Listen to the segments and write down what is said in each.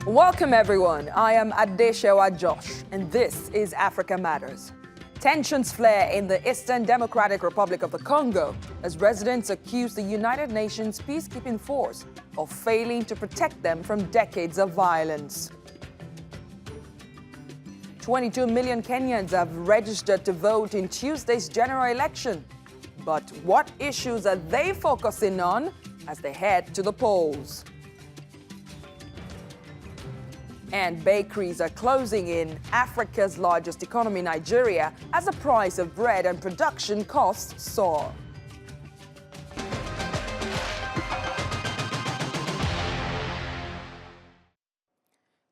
Welcome everyone, I am Adeshewa Josh and this is Africa Matters. Tensions flare in the Eastern Democratic Republic of the Congo as residents accuse the United Nations peacekeeping force of failing to protect them from decades of violence. 22 million Kenyans have registered to vote in Tuesday's general election. But what issues are they focusing on as they head to the polls? And bakeries are closing in Africa's largest economy, Nigeria, as the price of bread and production costs soar.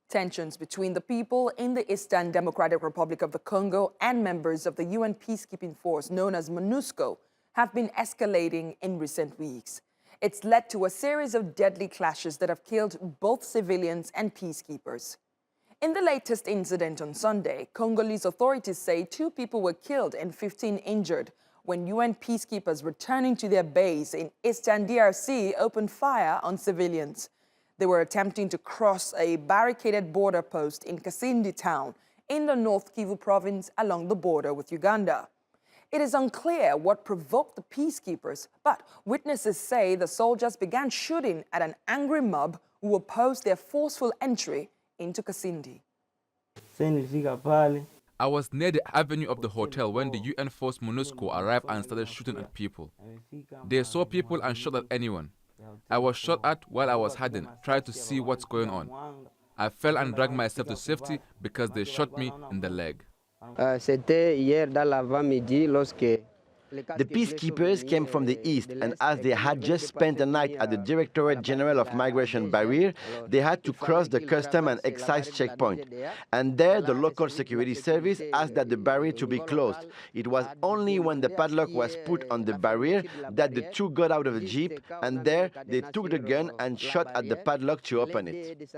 Tensions between the people in the Eastern Democratic Republic of the Congo and members of the UN peacekeeping force known as MONUSCO have been escalating in recent weeks. It's led to a series of deadly clashes that have killed both civilians and peacekeepers. In the latest incident on Sunday, Congolese authorities say 2 people were killed and 15 injured when UN peacekeepers returning to their base in Eastern DRC opened fire on civilians. They were attempting to cross a barricaded border post in Kasindi town in the North Kivu province along the border with Uganda. It is unclear what provoked the peacekeepers, but witnesses say the soldiers began shooting at an angry mob who opposed their forceful entry into Kasindi. I was near the avenue of the hotel when the UN force MONUSCO arrived and started shooting at people. They saw people and shot at anyone. I was shot at while I was hiding, trying to see what's going on. I fell and dragged myself to safety because they shot me in the leg. The peacekeepers came from the east, and as they had just spent the night at the Directorate General of Migration barrier, they had to cross the custom and excise checkpoint. And there, the local security service asked that the barrier to be closed. It was only when the padlock was put on the barrier that the 2 got out of the jeep, and there they took the gun and shot at the padlock to open it.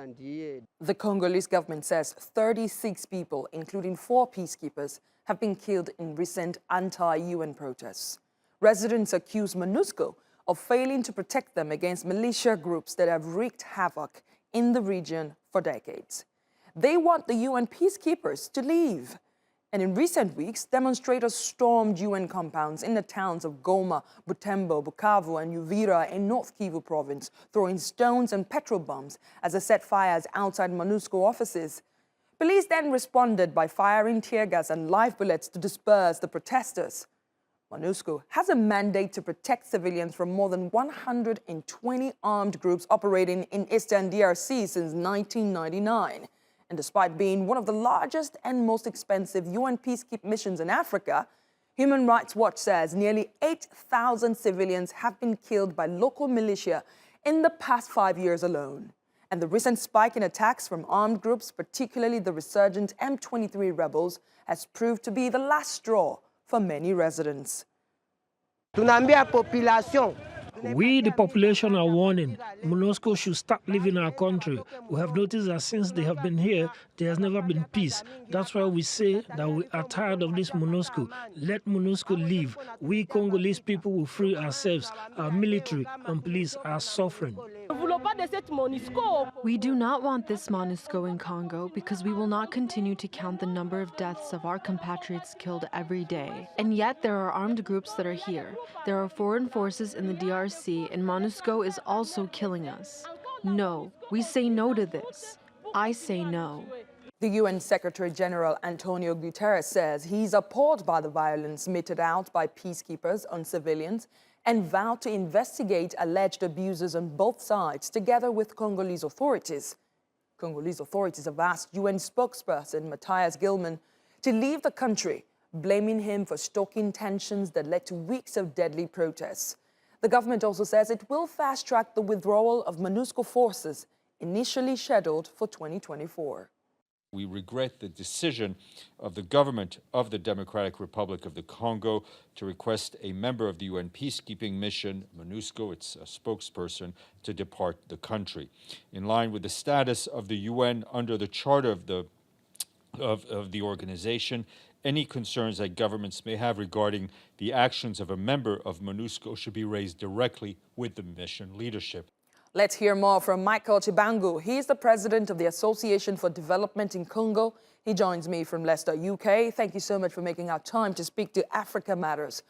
The Congolese government says 36 people, including 4 peacekeepers, have been killed in recent anti-UN protests. Residents accuse MONUSCO of failing to protect them against militia groups that have wreaked havoc in the region for decades. They want the UN peacekeepers to leave. And in recent weeks, demonstrators stormed UN compounds in the towns of Goma, Butembo, Bukavu, and Uvira in North Kivu province, throwing stones and petrol bombs as they set fires outside MONUSCO offices. Police then responded by firing tear gas and live bullets to disperse the protesters. MONUSCO has a mandate to protect civilians from more than 120 armed groups operating in Eastern DRC since 1999. And despite being one of the largest and most expensive UN peacekeeping missions in Africa, Human Rights Watch says nearly 8,000 civilians have been killed by local militia in the past 5 years alone. And the recent spike in attacks from armed groups, particularly the resurgent M23 rebels, has proved to be the last straw for many residents. We, the population, are warning. MONUSCO should stop leaving our country. We have noticed that since they have been here, there has never been peace. That's why we say that we are tired of this MONUSCO. Let MONUSCO leave. We Congolese people will free ourselves. Our military and police are suffering. We do not want this MONUSCO in Congo because we will not continue to count the number of deaths of our compatriots killed every day. And yet there are armed groups that are here. There are foreign forces in the DRC, and MONUSCO is also killing us. No, we say no to this. I say no. The UN Secretary General Antonio Guterres says he's appalled by the violence meted out by peacekeepers on civilians and vowed to investigate alleged abuses on both sides together with Congolese authorities. Congolese authorities have asked UN spokesperson Matthias Gilman to leave the country, blaming him for stoking tensions that led to weeks of deadly protests. The government also says it will fast-track the withdrawal of MONUSCO forces initially scheduled for 2024. We regret the decision of the government of the Democratic Republic of the Congo to request a member of the UN peacekeeping mission, MONUSCO, its spokesperson, to depart the country. In line with the status of the UN under the charter of the organization, any concerns that governments may have regarding the actions of a member of MONUSCO should be raised directly with the mission leadership. Let's hear more from Michael Tshibangu. He's the president of the Association for Development in Congo. He joins me from Leicester, UK. Thank you so much for making our time to speak to Africa Matters.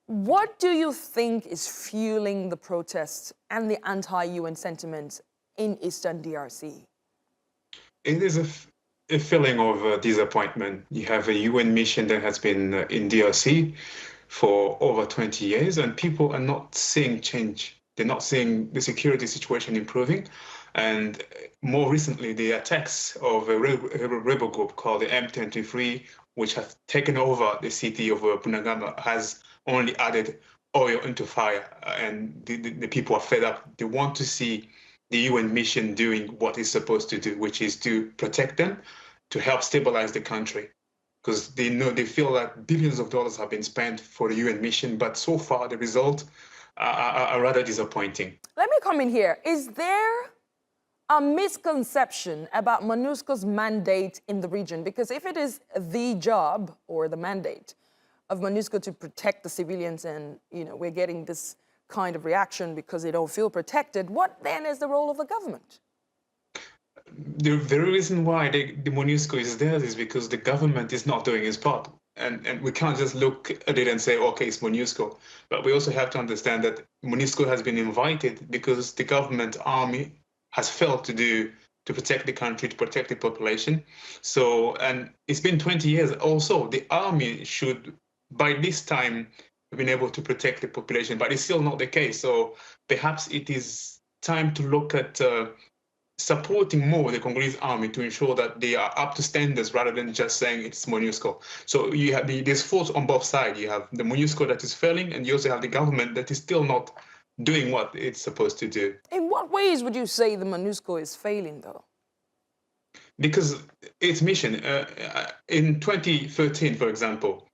What do you think is fueling the protests and the anti-UN sentiments in Eastern DRC? It is a feeling of disappointment. You have a UN mission that has been in DRC for over 20 years, and people are not seeing change. They're not seeing the security situation improving. And more recently, the attacks of a rebel group called the M23, which has taken over the city of Bunagana, has only added oil into fire. And the people are fed up. They want to see the UN mission doing what it's supposed to do, which is to protect them, to help stabilize the country. Because they feel that billions of dollars have been spent for the UN mission, but so far the results are rather disappointing. Let me come in here. Is there a misconception about MONUSCO's mandate in the region? Because if it is the job or the mandate of MONUSCO to protect the civilians, and we're getting this kind of reaction because they don't feel protected, what then is the role of the government? The very reason why the MONUSCO is there is because the government is not doing its part. And we can't just look at it and say, okay, it's MONUSCO. But we also have to understand that MONUSCO has been invited because the government army has failed to protect the country, to protect the population. So, and it's been 20 years also. The army should, by this time, have been able to protect the population, but it's still not the case. So perhaps it is time to look at supporting more the Congolese army to ensure that they are up to standards rather than just saying it's MONUSCO. So you have there's faults on both sides. You have the MONUSCO that is failing, and you also have the government that is still not doing what it's supposed to do. In what ways would you say the MONUSCO is failing, though? Because its mission, in 2013, for example,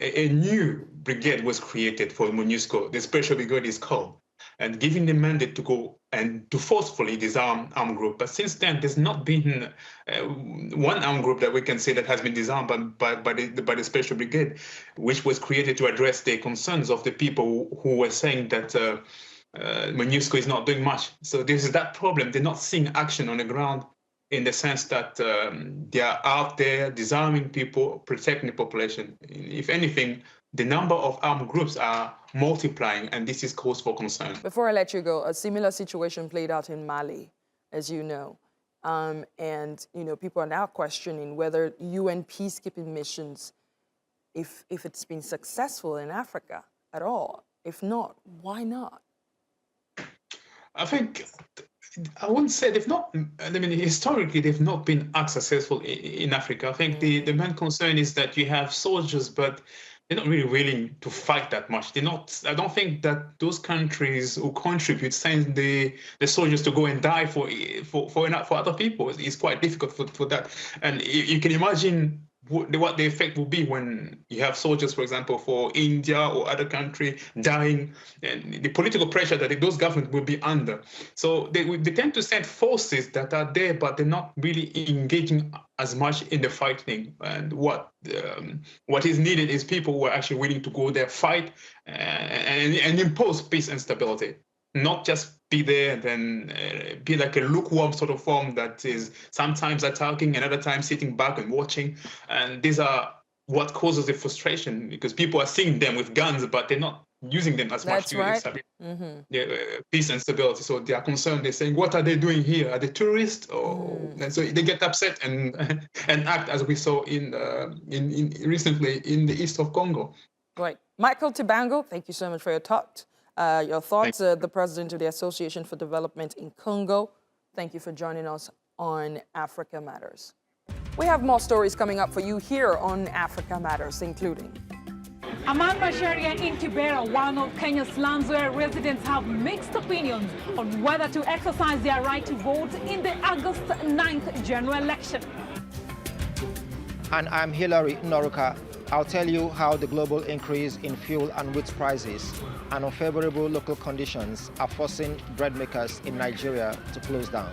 a new brigade was created for MONUSCO. The special brigade is called, and giving the mandate to go and to forcefully disarm armed group. But since then, there's not been one armed group that we can say that has been disarmed by the special brigade, which was created to address the concerns of the people who were saying that MONUSCO is not doing much. So this is that problem. They're not seeing action on the ground in the sense that they are out there disarming people, protecting the population. If anything, the number of armed groups are multiplying, and this is cause for concern. Before I let you go, a similar situation played out in Mali, as you know. And people are now questioning whether UN peacekeeping missions, if it's been successful in Africa at all. If not, why not? I think, I wouldn't say they've not, I mean, historically, they've not been as successful in Africa. I think the main concern is that you have soldiers, but they're not really willing to fight that much. They're not. I don't think that those countries who contribute send the soldiers to go and die for other people. It's quite difficult for that. And you can imagine what the effect will be when you have soldiers, for example, for India or other country dying, and the political pressure that those governments will be under. So they tend to send forces that are there, but they're not really engaging as much in the fighting. And what is needed is people who are actually willing to go there, fight, and impose peace and stability. Not just be there and then be like a lukewarm sort of form that is sometimes attacking and other times sitting back and watching. And these are what causes the frustration, because people are seeing them with guns, but they're not using them as much to establish peace and stability. So they are concerned. They're saying, what are they doing here? Are they tourists? And so they get upset and act as we saw in recently in the east of Congo. Right. Michael Tshibangu, thank you so much for your thoughts. The president of the Association for Development in Congo. Thank you for joining us on Africa Matters. We have more stories coming up for you here on Africa Matters, including Among Nigerian in Kibera, one of Kenya's lands where residents have mixed opinions on whether to exercise their right to vote in the August 9th general election. And I'm Hilary Noruka. I'll tell you how the global increase in fuel and wheat prices and unfavorable local conditions are forcing bread makers in Nigeria to close down.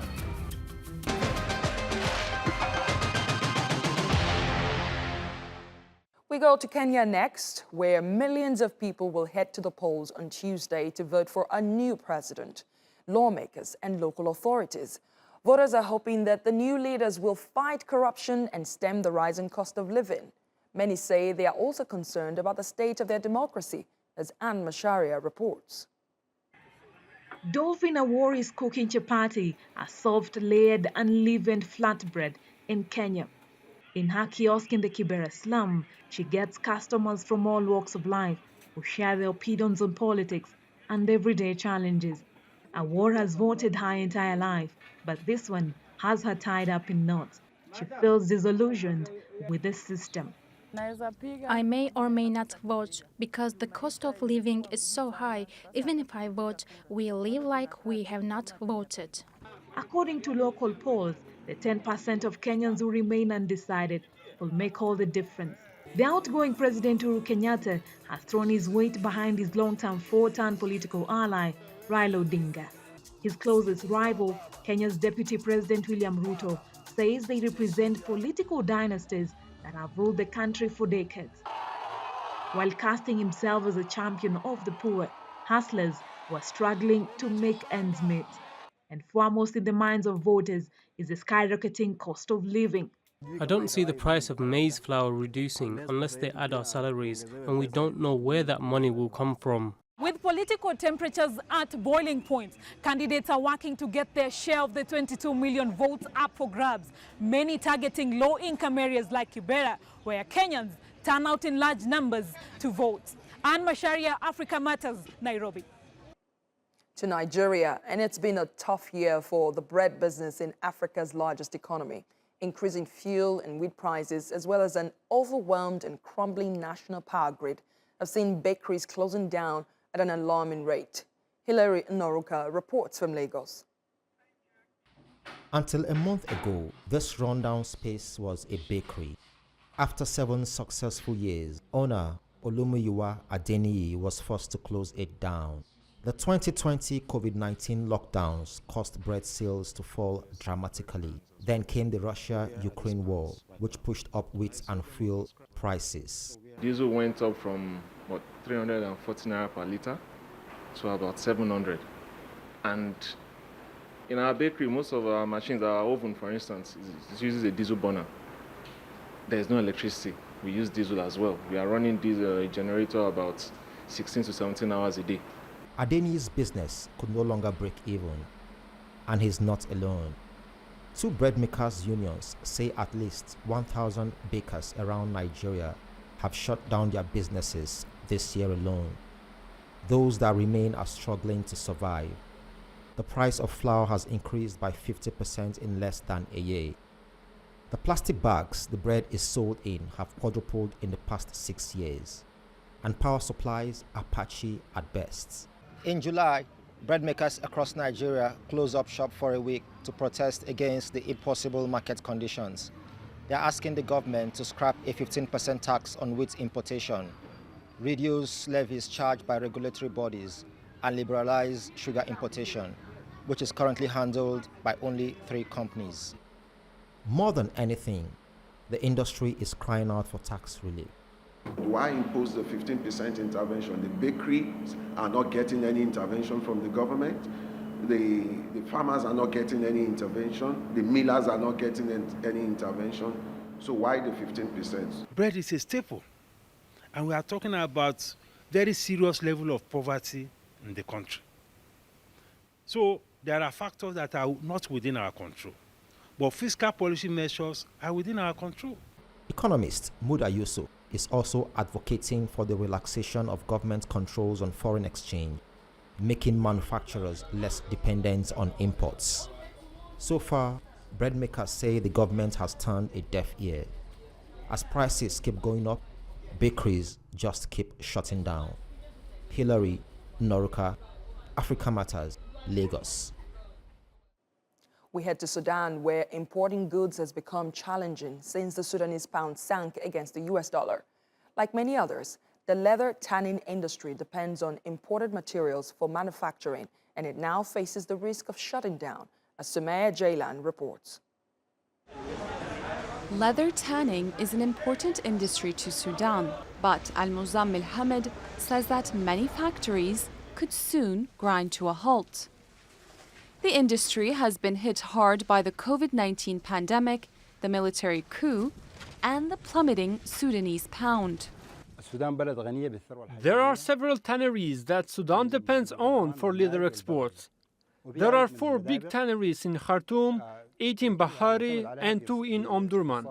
We go to Kenya next, where millions of people will head to the polls on Tuesday to vote for a new president. lawmakers, and local authorities. Voters are hoping that the new leaders will fight corruption and stem the rising cost of living. Many say they are also concerned about the state of their democracy, as Anne Masharia reports. Dolphin Awori is cooking chapati, a soft, layered and leavened flatbread, in Kenya. In her kiosk in the Kibera slum, she gets customers from all walks of life who share their opinions on politics and everyday challenges. Awori has voted her entire life, but this one has her tied up in knots. She feels disillusioned with the system. I may or may not vote because the cost of living is so high. Even if I vote, we live like we have not voted. According to local polls, the 10% of Kenyans who remain undecided will make all the difference. The outgoing President Uhuru Kenyatta has thrown his weight behind his long-term four-term political ally, Raila Odinga. His closest rival, Kenya's Deputy President William Ruto, says they represent political dynasties that have ruled the country for decades. While casting himself as a champion of the poor, hustlers were struggling to make ends meet. And foremost in the minds of voters is the skyrocketing cost of living. I don't see the price of maize flour reducing unless they add our salaries, and we don't know where that money will come from. With political temperatures at boiling point, candidates are working to get their share of the 22 million votes up for grabs, many targeting low-income areas like Kibera, where Kenyans turn out in large numbers to vote. Anne Masharia, Africa Matters, Nairobi. To Nigeria, and it's been a tough year for the bread business in Africa's largest economy. Increasing fuel and wheat prices, as well as an overwhelmed and crumbling national power grid, have seen bakeries closing down at an alarming rate. Hilary Noruka reports from Lagos. Until a month ago, this rundown space was a bakery. After 7 successful years, owner Olumuyiwa Adeniyi was forced to close it down. The 2020 COVID-19 lockdowns caused bread sales to fall dramatically. Then came the Russia-Ukraine war, which pushed up wheat and fuel prices. Diesel went up from 340 naira per litre to about 700. And in our bakery, most of our machines, our oven for instance, it uses a diesel burner. There is no electricity. We use diesel as well. We are running diesel generator about 16 to 17 hours a day. Adeniyi's business could no longer break even, and he's not alone. 2 bread makers' unions say at least 1,000 bakers around Nigeria have shut down their businesses this year alone. Those that remain are struggling to survive. The price of flour has increased by 50% in less than a year. The plastic bags the bread is sold in have quadrupled in the past 6 years, and power supplies are patchy at best. In July, bread makers across Nigeria closed up shop for a week to protest against the impossible market conditions. They're asking the government to scrap a 15% tax on wheat importation, reduce levies charged by regulatory bodies, and liberalize sugar importation, which is currently handled by only 3 companies. More than anything, the industry is crying out for tax relief. Why impose the 15% intervention? The bakeries are not getting any intervention from the government. The farmers are not getting any intervention. The millers are not getting any intervention. So why the 15%? Bread is a staple. And we are talking about very serious level of poverty in the country. So there are factors that are not within our control. But fiscal policy measures are within our control. Economist Muda Yusuf is also advocating for the relaxation of government controls on foreign exchange, making manufacturers less dependent on imports. So far, bread makers say the government has turned a deaf ear. As prices keep going up, bakeries just keep shutting down. Hilary Noruka, Africa Matters, Lagos. We head to Sudan, where importing goods has become challenging since the Sudanese pound sank against the US dollar. Like many others, the leather tanning industry depends on imported materials for manufacturing, and it now faces the risk of shutting down, as Sumaya Jaylan reports. Leather tanning is an important industry to Sudan, but Al-Muzammil Hamid says that many factories could soon grind to a halt. The industry has been hit hard by the COVID-19 pandemic, the military coup, and the plummeting Sudanese pound. There are several tanneries that Sudan depends on for leather exports. There are 4 big tanneries in Khartoum, 8 in Bahari, and 2 in Omdurman.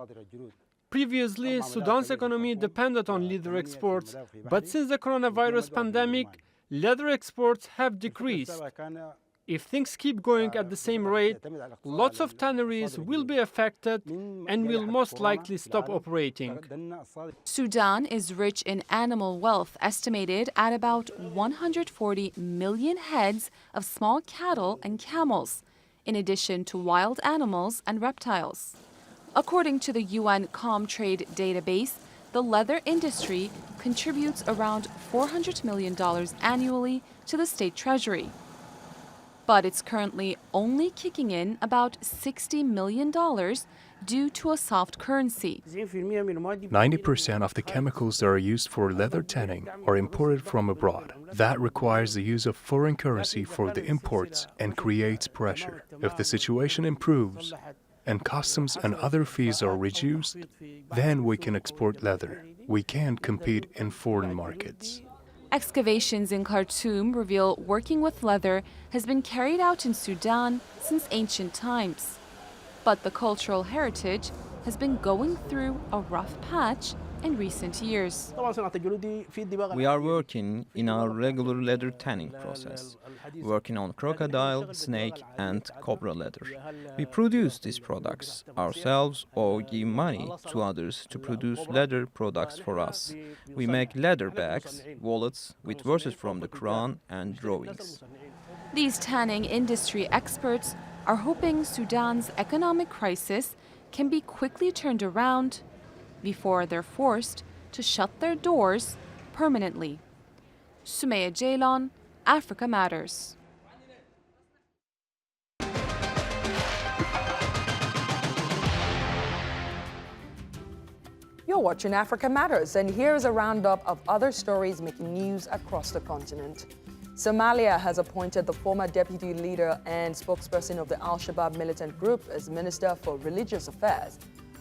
Previously, Sudan's economy depended on leather exports, but since the coronavirus pandemic, leather exports have decreased. If things keep going at the same rate, lots of tanneries will be affected and will most likely stop operating. Sudan is rich in animal wealth, estimated at about 140 million heads of small cattle and camels, in addition to wild animals and reptiles. According to the UN Comtrade database, the leather industry contributes around $400 million annually to the state treasury. But it's currently only kicking in about $60 million due to a soft currency. 90% of the chemicals that are used for leather tanning are imported from abroad. That requires the use of foreign currency for the imports and creates pressure. If the situation improves and customs and other fees are reduced, then we can export leather. We can't compete in foreign markets. Excavations in Khartoum reveal working with leather has been carried out in Sudan since ancient times. But the cultural heritage has been going through a rough patch in recent years. We are working in our regular leather tanning process, working on crocodile, snake and cobra leather. We produce these products ourselves or give money to others to produce leather products for us. We make leather bags, wallets with verses from the Quran and drawings. These tanning industry experts are hoping Sudan's economic crisis can be quickly turned around before they're forced to shut their doors permanently. Sumaya Jaylon, Africa Matters. You're watching Africa Matters, and here's a roundup of other stories making news across the continent. Somalia has appointed the former deputy leader and spokesperson of the Al-Shabaab militant group as Minister for Religious Affairs.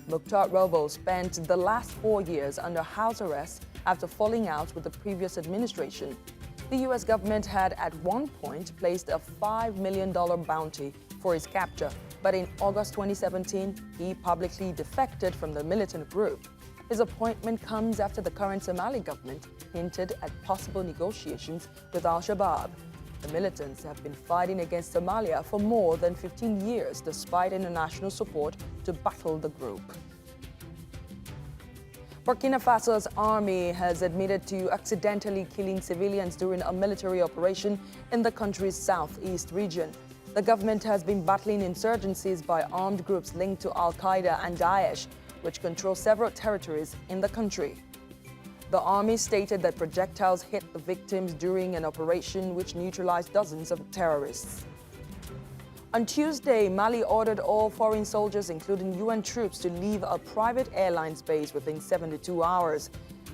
Mukhtar Robo spent the last 4 years under house arrest after falling out with the previous administration. The U.S. government had at one point placed a $5 million bounty for his capture, but in August 2017, he publicly defected from the militant group. His appointment comes after the current Somali government hinted at possible negotiations with Al-Shabaab. The militants have been fighting against Somalia for more than 15 years, despite international support to battle the group. Burkina Faso's army has admitted to accidentally killing civilians during a military operation in the country's southeast region. The government has been battling insurgencies by armed groups linked to Al-Qaeda and Daesh, which control several territories in the country. The army stated that projectiles hit the victims during an operation which neutralized dozens of terrorists. On Tuesday, Mali ordered all foreign soldiers, including UN troops, to leave a private airlines base within 72 hours.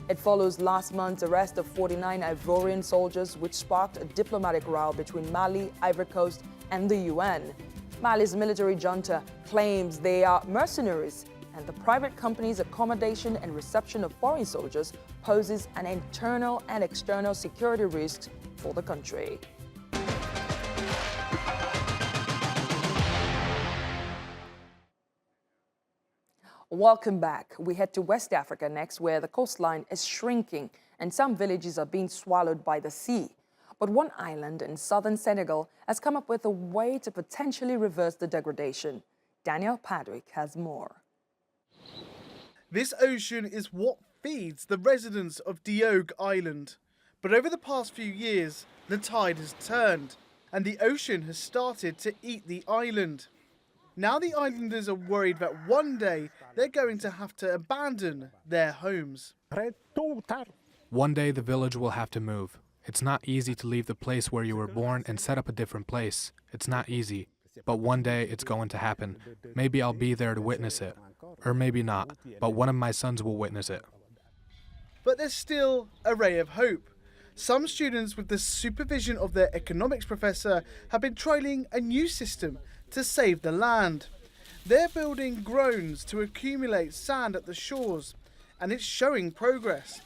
It follows last month's arrest of 49 Ivorian soldiers, which sparked a diplomatic row between Mali, Ivory Coast, and the UN. Mali's military junta claims they are mercenaries, and the private company's accommodation and reception of foreign soldiers poses an internal and external security risk for the country. Welcome back. We head to West Africa next, where the coastline is shrinking and some villages are being swallowed by the sea. But one island in southern Senegal has come up with a way to potentially reverse the degradation. Daniel Padwick has more. This ocean is what feeds the residents of Diogue Island. But over the past few years, the tide has turned and the ocean has started to eat the island. Now the islanders are worried that one day they're going to have to abandon their homes. One day the village will have to move. It's not easy to leave the place where you were born and set up a different place. It's not easy. But one day it's going to happen. Maybe I'll be there to witness it. Or maybe not, but one of my sons will witness it. But there's still a ray of hope. Some students, with the supervision of their economics professor, have been trialling a new system to save the land. They're building groans to accumulate sand at the shores, and it's showing progress.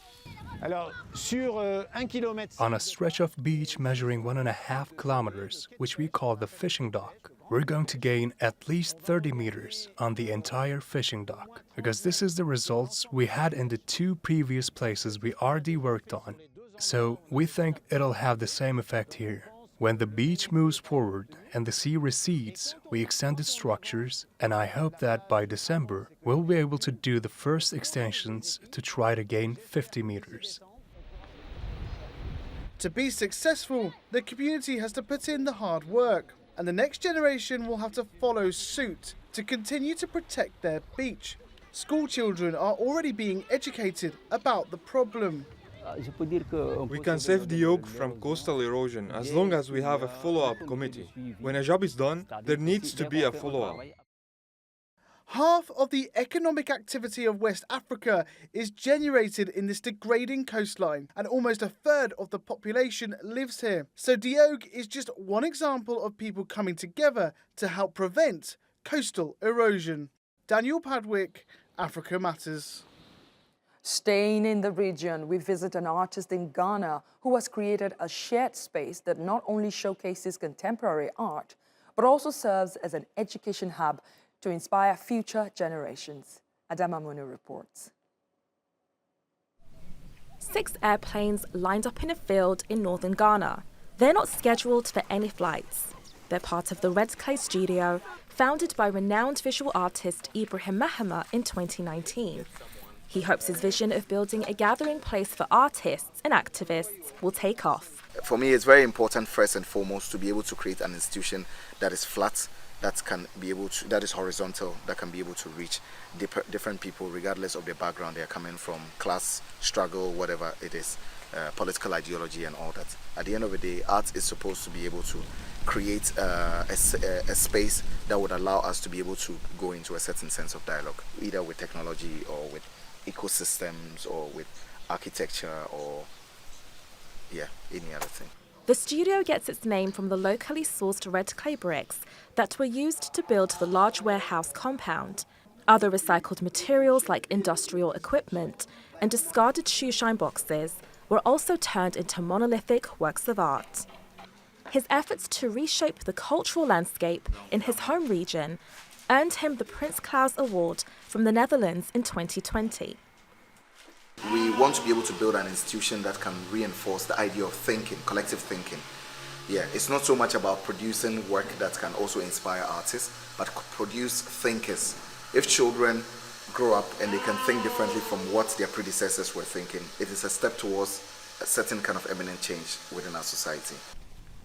On a stretch of beach measuring 1.5 kilometers, which we call the fishing dock, we're going to gain at least 30 meters on the entire fishing dock, because this is the results we had in the 2 previous places we already worked on. So we think it'll have the same effect here. When the beach moves forward and the sea recedes, we extend the structures, and I hope that by December we'll be able to do the first extensions to try to gain 50 meters. To be successful, the community has to put in the hard work, and the next generation will have to follow suit to continue to protect their beach. School children are already being educated about the problem. We can save the oak from coastal erosion as long as we have a follow-up committee. When a job is done, there needs to be a follow-up. Half of the economic activity of West Africa is generated in this degrading coastline, and almost a third of the population lives here. So Diogue is just one example of people coming together to help prevent coastal erosion. Daniel Padwick, Africa Matters. Staying in the region, we visit an artist in Ghana who has created a shared space that not only showcases contemporary art, but also serves as an education hub to inspire future generations. Adama Munu reports. 6 airplanes lined up in a field in northern Ghana. They're not scheduled for any flights. They're part of the Red Clay Studio, founded by renowned visual artist Ibrahim Mahama in 2019. He hopes his vision of building a gathering place for artists and activists will take off. For me, it's very important, first and foremost, to be able to create an institution that is flat, that is horizontal, that can be able to reach different people regardless of their background they are coming from, class, struggle, whatever it is, political ideology and all that. At the end of the day, art is supposed to be able to create a space that would allow us to be able to go into a certain sense of dialogue, either with technology or with ecosystems or with architecture or any other thing. The studio gets its name from the locally sourced red clay bricks that were used to build the large warehouse compound. Other recycled materials like industrial equipment and discarded shoe shine boxes were also turned into monolithic works of art. His efforts to reshape the cultural landscape in his home region earned him the Prince Claus Award from the Netherlands in 2020. We want to be able to build an institution that can reinforce the idea of thinking, collective thinking. It's not so much about producing work that can also inspire artists, but produce thinkers. If children grow up and they can think differently from what their predecessors were thinking, it is a step towards a certain kind of eminent change within our society.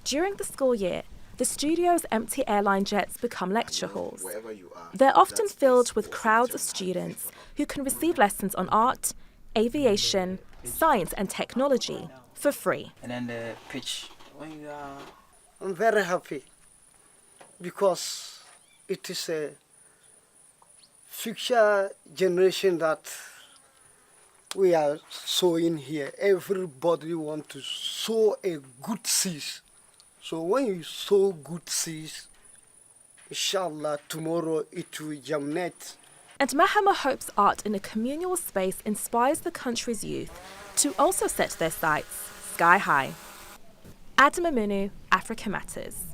During the school year, the studio's empty airline jets become lecture halls. They're often filled with crowds of students who can receive lessons on art, aviation, science and technology for free. And then the pitch. I'm very happy because it is a future generation that we are sowing here. Everybody wants to sow a good seed. So when you sow good seeds, inshallah, tomorrow it will germinate. And Mahama hopes art in a communal space inspires the country's youth to also set their sights sky high. Adama Munu, Africa Matters.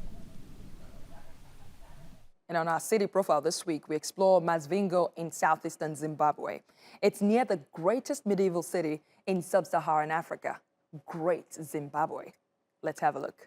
And on our city profile this week, we explore Masvingo in southeastern Zimbabwe. It's near the greatest medieval city in sub-Saharan Africa, Great Zimbabwe. Let's have a look.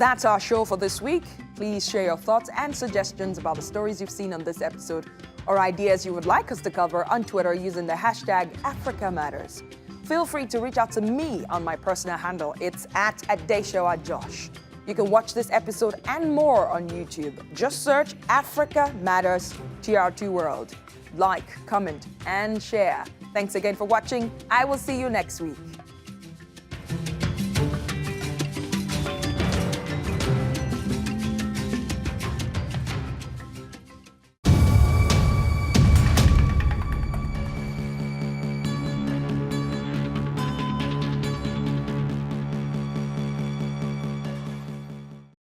That's our show for this week. Please share your thoughts and suggestions about the stories you've seen on this episode or ideas you would like us to cover on Twitter using the hashtag #AfricaMatters. Feel free to reach out to me on my personal handle. It's @Adeshowajosh. You can watch this episode and more on YouTube. Just search Africa Matters TR2 World. Like, comment, and share. Thanks again for watching. I will see you next week.